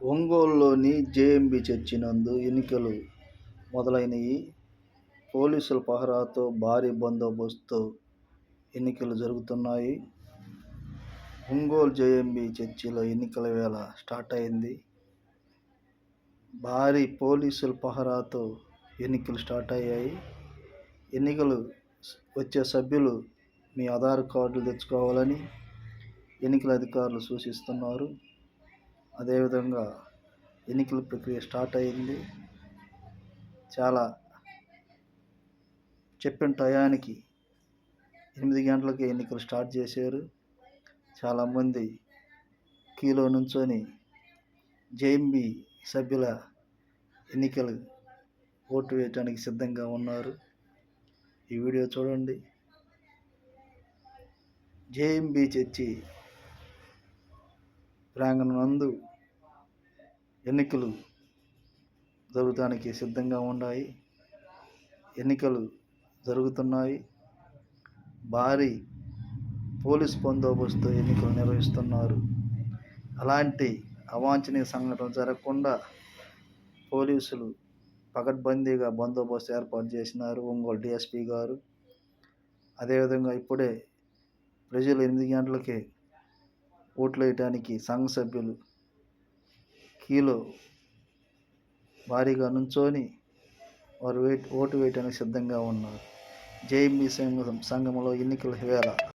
ఒంగోలులోని JMB church నందు ఎన్నికలు మొదలైనయి. పోలీసుల పహరాతో భారీ బందోబస్తుతో ఎన్నికలు జరుగుతున్నాయి. ఒంగోలు జేఎంబీ చర్చిలో ఎన్నికల వేళ స్టార్ట్ అయింది. భారీ పోలీసుల పహరాతో ఎన్నికలు స్టార్ట్ అయ్యాయి. ఎన్నికలు వచ్చే సభ్యులు మీ ఆధార్ కార్డులు తెచ్చుకోవాలని ఎన్నికల అధికారులు సూచిస్తున్నారు. అదేవిధంగా ఎన్నికల ప్రక్రియ స్టార్ట్ అయింది. చాలా చెప్పిన టయానికి 8 గంటలకే ఎన్నికలు స్టార్ట్ చేశారు. చాలామంది క్యూలో నుంచొని జేఎంబీ సభ్యుల ఎన్నికలు ఓటు వేయడానికి సిద్ధంగా ఉన్నారు. ఈ వీడియో చూడండి. జేఎంబీ చర్చి ప్రాంగణం నందు ఎన్నికలు జరగడానికి సిద్ధంగా ఉన్నాయి. ఎన్నికలు జరుగుతున్నాయి. భారీ పోలీస్ బందోబస్తుతో ఎన్నికలు నిర్వహిస్తున్నారు. అలాంటి అవాంఛనీయ సంఘటనలు జరగకుండా పోలీసులు పకడ్బందీగా బందోబస్తు ఏర్పాటు చేసినారు ఒంగోలు డిఎస్పీ గారు. అదేవిధంగా ఇప్పుడే ప్రజలు 8 గంటలకే ఓట్లు వేయడానికి సంఘ సభ్యులు క్యూలో భారీగా నుంచొని వారు ఓటు వేయడానికి సిద్ధంగా ఉన్నారు. జేఎంబీ సంఘంలో ఎన్నికల వేళ